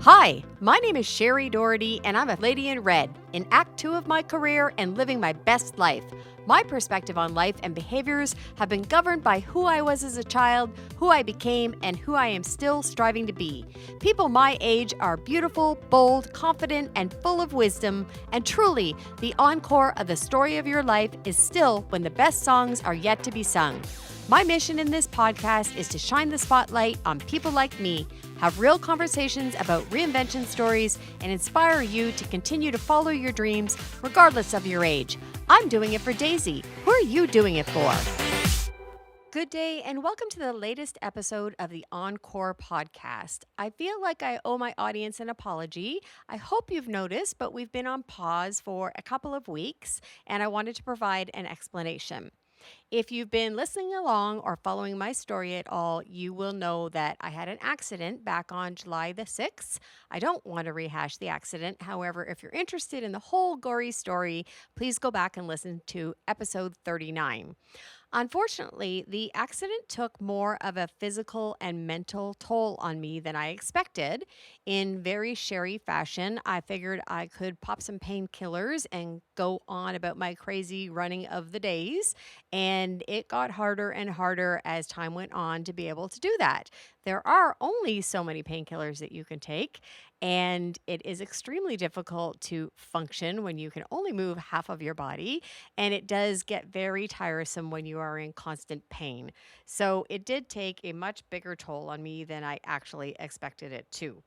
Hi, my name is Shari Doherty, and I'm a lady in red, in Act 2 of my career and living my best life. My perspective on life and behaviors have been governed by who I was as a child, who I became, and who I am still striving to be. People my age are beautiful, bold, confident, and full of wisdom, and truly, the encore of the story of your life is still when the best songs are yet to be sung. My mission in this podcast is to shine the spotlight on people like me, have real conversations about reinvention stories, and inspire you to continue to follow your dreams regardless of your age. I'm doing it for Daisy. Who are you doing it for? Good day, and welcome to the latest episode of the Encore Podcast. I feel like I owe my audience an apology. I hope you've noticed, but we've been on pause for a couple of weeks, and I wanted to provide an explanation. If you've been listening along or following my story at all, you will know that I had an accident back on July the 6th. I don't want to rehash the accident. However, if you're interested in the whole gory story, please go back and listen to episode 39. Unfortunately, the accident took more of a physical and mental toll on me than I expected. In very Shari fashion, I figured I could pop some painkillers and go on about my crazy running of the days. And it got harder and harder as time went on to be able to do that. There are only so many painkillers that you can take, and it is extremely difficult to function when you can only move half of your body, and it does get very tiresome when you are in constant pain. So it did take a much bigger toll on me than I actually expected it to.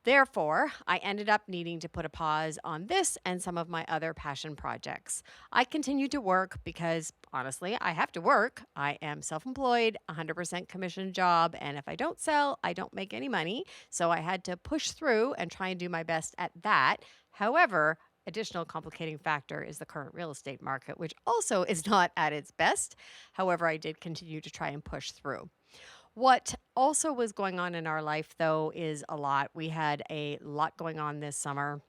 Therefore, I ended up needing to put a pause on this and some of my other passion projects. I continue to work because, honestly, I have to work. I am self-employed, 100% commission job, and if I don't sell, I don't make any money. So I had to push through and try and do my best at that. However, additional complicating factor is the current real estate market, which also is not at its best. However, I did continue to try and push through. What also was going on in our life, though, is a lot. We had a lot going on this summer.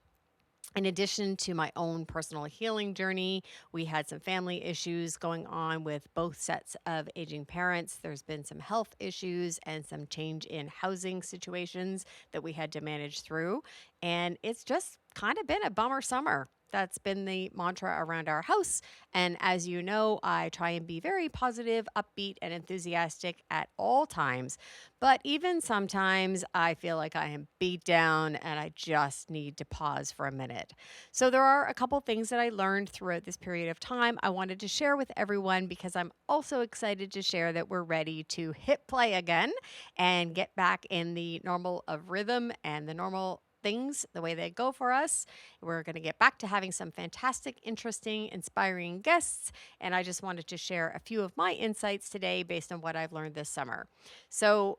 In addition to my own personal healing journey, we had some family issues going on with both sets of aging parents. There's been some health issues and some change in housing situations that we had to manage through. And it's just kind of been a bummer summer. That's been the mantra around our house. And as you know, I try and be very positive, upbeat, and enthusiastic at all times. But even sometimes I feel like I am beat down and I just need to pause for a minute. So there are a couple things that I learned throughout this period of time I wanted to share with everyone because I'm also excited to share that we're ready to hit play again and get back in the normal of rhythm and the normal things the way they go for us. We're going to get back to having some fantastic, interesting, inspiring guests. And I just wanted to share a few of my insights today based on what I've learned this summer. So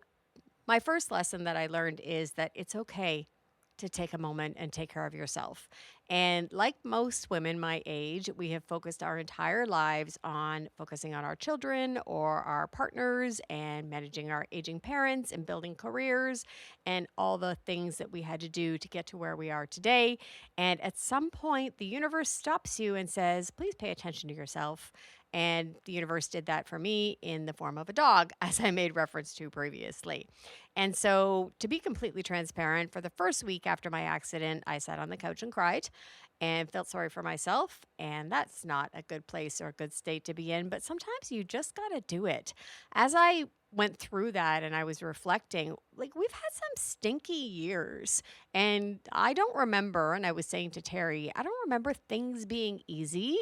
my first lesson that I learned is that it's okay to take a moment and take care of yourself. And like most women my age, we have focused our entire lives on focusing on our children or our partners and managing our aging parents and building careers and all the things that we had to do to get to where we are today. And at some point, the universe stops you and says, please pay attention to yourself. And the universe did that for me in the form of a dog, as I made reference to previously. And so, to be completely transparent, for the first week after my accident, I sat on the couch and cried and felt sorry for myself. And that's not a good place or a good state to be in. But sometimes you just got to do it. As I went through that and I was reflecting, like we've had some stinky years. And I don't remember, and I was saying to Terry, I don't remember things being easy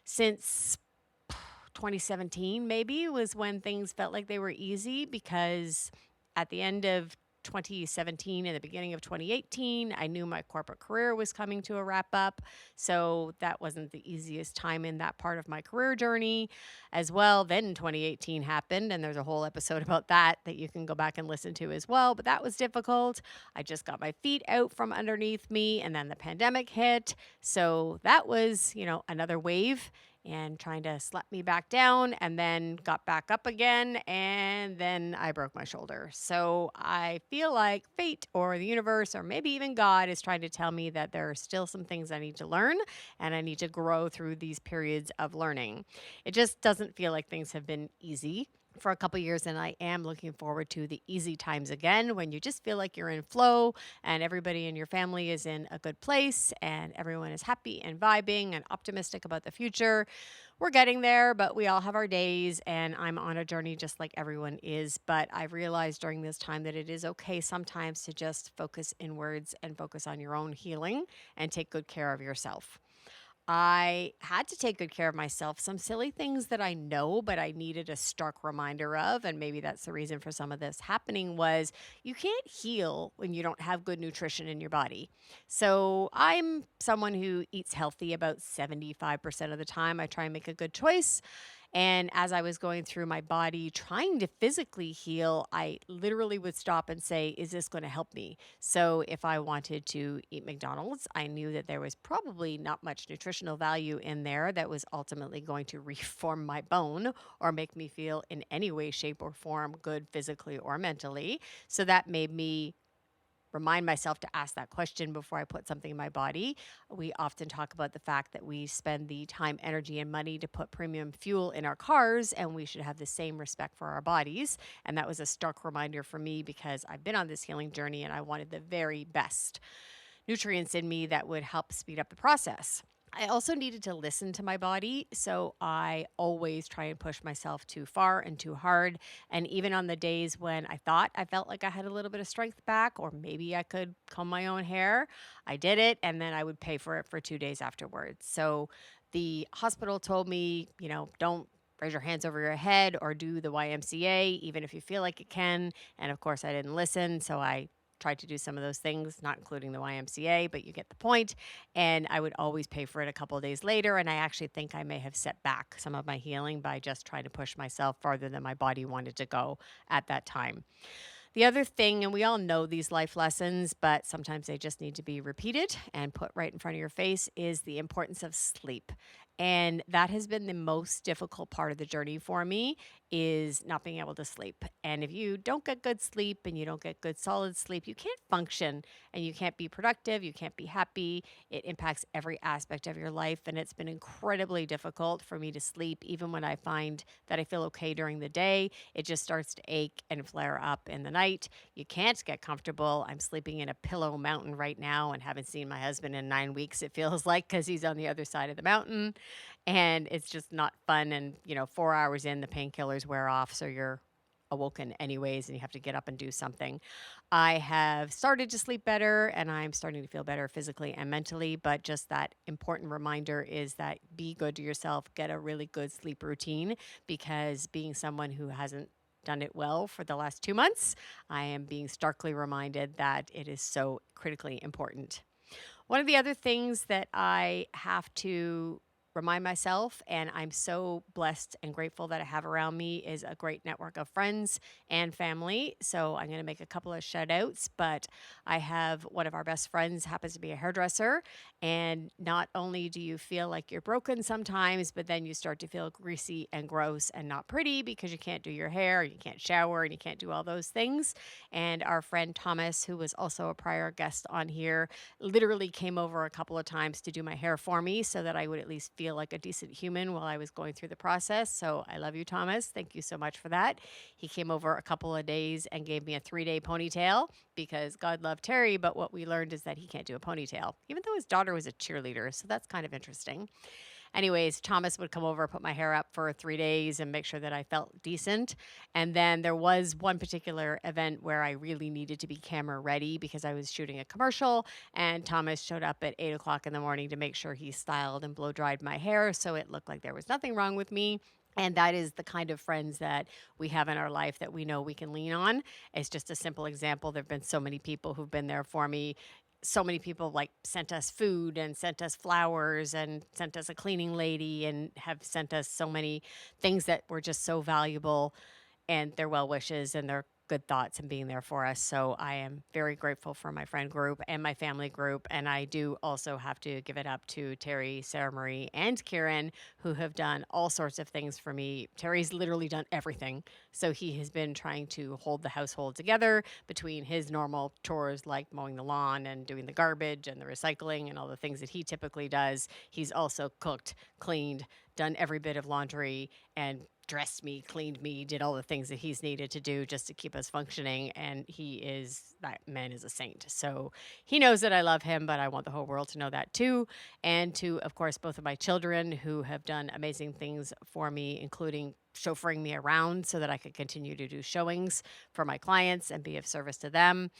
since 2017 maybe was when things felt like they were easy, because at the end of 2017 and the beginning of 2018, I knew my corporate career was coming to a wrap up. So that wasn't the easiest time in that part of my career journey as well. Then 2018 happened, and there's a whole episode about that you can go back and listen to as well. But that was difficult. I just got my feet out from underneath me, and then the pandemic hit. So that was, another wave and trying to slap me back down, and then got back up again, and then I broke my shoulder. So I feel like fate or the universe or maybe even God is trying to tell me that there are still some things I need to learn and I need to grow through these periods of learning. It just doesn't feel like things have been easy. for a couple years, and I am looking forward to the easy times again when you just feel like you're in flow and everybody in your family is in a good place and everyone is happy and vibing and optimistic about the future. We're getting there, but we all have our days, and I'm on a journey just like everyone is. But I've realized during this time that it is okay sometimes to just focus inwards and focus on your own healing and take good care of yourself. I had to take good care of myself. Some silly things that I know, but I needed a stark reminder of, and maybe that's the reason for some of this happening, was you can't heal when you don't have good nutrition in your body. So I'm someone who eats healthy about 75% of the time. I try and make a good choice. And as I was going through my body trying to physically heal, I literally would stop and say, is this going to help me? So if I wanted to eat McDonald's, I knew that there was probably not much nutritional value in there that was ultimately going to reform my bone or make me feel in any way, shape, or form good physically or mentally. So that made me remind myself to ask that question before I put something in my body. We often talk about the fact that we spend the time, energy, and money to put premium fuel in our cars, and we should have the same respect for our bodies. And that was a stark reminder for me because I've been on this healing journey and I wanted the very best nutrients in me that would help speed up the process. I also needed to listen to my body. So I always try and push myself too far and too hard. And even on the days when I thought I felt like I had a little bit of strength back, or maybe I could comb my own hair, I did it. And then I would pay for it for 2 days afterwards. So the hospital told me, don't raise your hands over your head or do the YMCA, even if you feel like it can. And of course, I didn't listen. So I tried to do some of those things, not including the YMCA, but you get the point. And I would always pay for it a couple of days later. And I actually think I may have set back some of my healing by just trying to push myself farther than my body wanted to go at that time. The other thing, and we all know these life lessons, but sometimes they just need to be repeated and put right in front of your face, is the importance of sleep. And that has been the most difficult part of the journey for me, is not being able to sleep. And if you don't get good sleep and you don't get good solid sleep, you can't function and you can't be productive, you can't be happy. It impacts every aspect of your life. And it's been incredibly difficult for me to sleep, even when I find that I feel okay during the day. It just starts to ache and flare up in the night. You can't get comfortable. I'm sleeping in a pillow mountain right now and haven't seen my husband in 9 weeks, it feels like, because he's on the other side of the mountain. And it's just not fun. And, 4 hours in, the painkillers wear off. So you're awoken anyways, and you have to get up and do something. I have started to sleep better and I'm starting to feel better physically and mentally. But just that important reminder is that be good to yourself, get a really good sleep routine, because being someone who hasn't done it well for the last 2 months, I am being starkly reminded that it is so critically important. One of the other things that I have to remind myself, and I'm so blessed and grateful that I have around me, is a great network of friends and family. So I'm going to make a couple of shout outs, but I have one of our best friends happens to be a hairdresser. And not only do you feel like you're broken sometimes, but then you start to feel greasy and gross and not pretty because you can't do your hair, you can't shower, and you can't do all those things. And our friend Thomas, who was also a prior guest on here, literally came over a couple of times to do my hair for me so that I would at least feel like a decent human while I was going through the process. So I love you, Thomas. Thank you so much for that. He came over a couple of days and gave me a 3-day ponytail because God loved Terry, but what we learned is that he can't do a ponytail, even though his daughter was a cheerleader. So that's kind of interesting. Anyways, Thomas would come over, put my hair up for 3 days and make sure that I felt decent. And then there was one particular event where I really needed to be camera ready because I was shooting a commercial, and Thomas showed up at 8 o'clock in the morning to make sure he styled and blow dried my hair so it looked like there was nothing wrong with me. And that is the kind of friends that we have in our life that we know we can lean on. It's just a simple example. There have been so many people who've been there for me. So many people like sent us food and sent us flowers and sent us a cleaning lady and have sent us so many things that were just so valuable, and their well wishes and their good thoughts and being there for us. So I am very grateful for my friend group and my family group. And I do also have to give it up to Terry, Sarah Marie, and Kieran, who have done all sorts of things for me. Terry's literally done everything. So he has been trying to hold the household together between his normal chores like mowing the lawn and doing the garbage and the recycling and all the things that he typically does. He's also cooked, cleaned, done every bit of laundry, and dressed me, cleaned me, did all the things that he's needed to do just to keep us functioning. And that man is a saint. So he knows that I love him, but I want the whole world to know that too. And to, of course, both of my children who have done amazing things for me, including chauffeuring me around so that I could continue to do showings for my clients and be of service to them.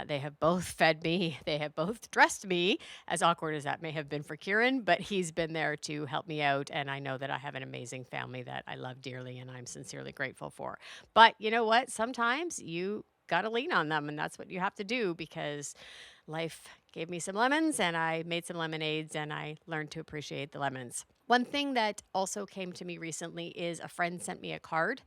They have both fed me. They have both dressed me, as awkward as that may have been for Kieran, but he's been there to help me out. And I know that I have an amazing family that I love dearly and I'm sincerely grateful for. But you know what? Sometimes you got to lean on them, and that's what you have to do, because life gave me some lemons and I made some lemonades and I learned to appreciate the lemons. One thing that also came to me recently is a friend sent me a card,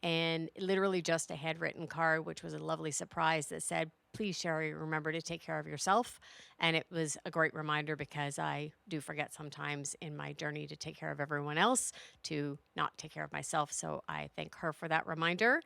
and literally just a handwritten card, which was a lovely surprise, that said, "Please, Shari, remember to take care of yourself." And it was a great reminder, because I do forget sometimes in my journey to take care of everyone else, to not take care of myself. So I thank her for that reminder.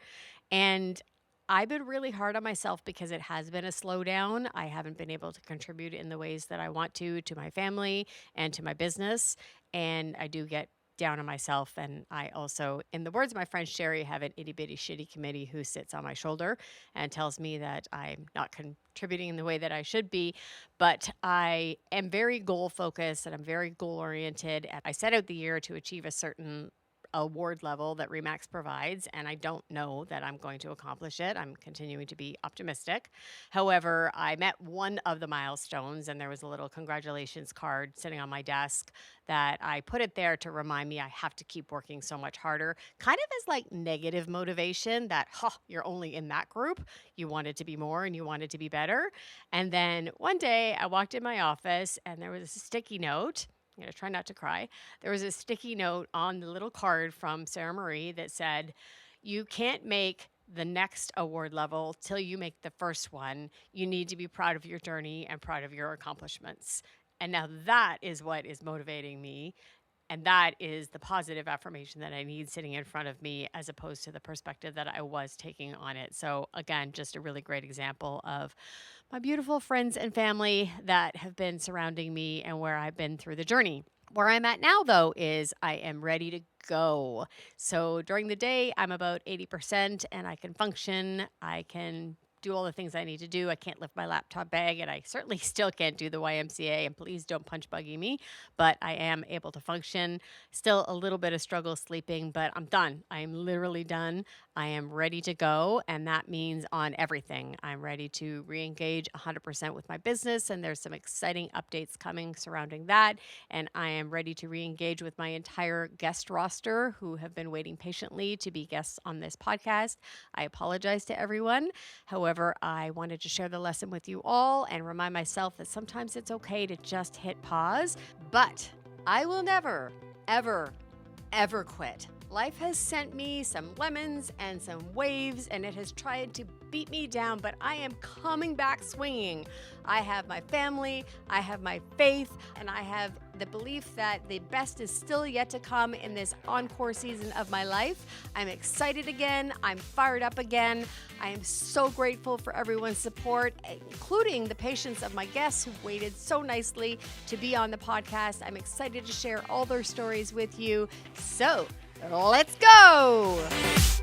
And I've been really hard on myself because it has been a slowdown. I haven't been able to contribute in the ways that I want to my family and to my business. And I do get down on myself. And I also, in the words of my friend Shari, have an itty bitty shitty committee who sits on my shoulder and tells me that I'm not contributing in the way that I should be. But I am very goal focused and I'm very goal oriented. I set out the year to achieve a certain award level that Remax provides, and I don't know that I'm going to accomplish it. I'm continuing to be optimistic. However, I met one of the milestones, and there was a little congratulations card sitting on my desk that I put it there to remind me I have to keep working so much harder, kind of as like negative motivation that, you're only in that group. You wanted to be more and you wanted to be better. And then one day I walked in my office and there was a sticky note. I'm going to try not to cry. There was a sticky note on the little card from Sarah Marie that said, "You can't make the next award level till you make the first one. You need to be proud of your journey and proud of your accomplishments." And now that is what is motivating me. And that is the positive affirmation that I need sitting in front of me, as opposed to the perspective that I was taking on it. So again, just a really great example of my beautiful friends and family that have been surrounding me and where I've been through the journey. Where I'm at now, though, is I am ready to go. So during the day, I'm about 80% and I can function. I can do all the things I need to do. I can't lift my laptop bag, and I certainly still can't do the YMCA, and please don't punch buggy me, but I am able to function. Still a little bit of struggle sleeping, but I'm done. I am literally done. I am ready to go, and that means on everything. I'm ready to re-engage 100% with my business, and there's some exciting updates coming surrounding that, and I am ready to re-engage with my entire guest roster who have been waiting patiently to be guests on this podcast. I apologize to everyone. However, I wanted to share the lesson with you all and remind myself that sometimes it's okay to just hit pause, but I will never, ever, ever quit. Life has sent me some lemons and some waves, and it has tried to beat me down, but I am coming back swinging. I have my family, I have my faith, and I have the belief that the best is still yet to come in this encore season of my life. I'm excited again. I'm fired up again. I am so grateful for everyone's support, including the patience of my guests who waited so nicely to be on the podcast. I'm excited to share all their stories with you. So, let's go!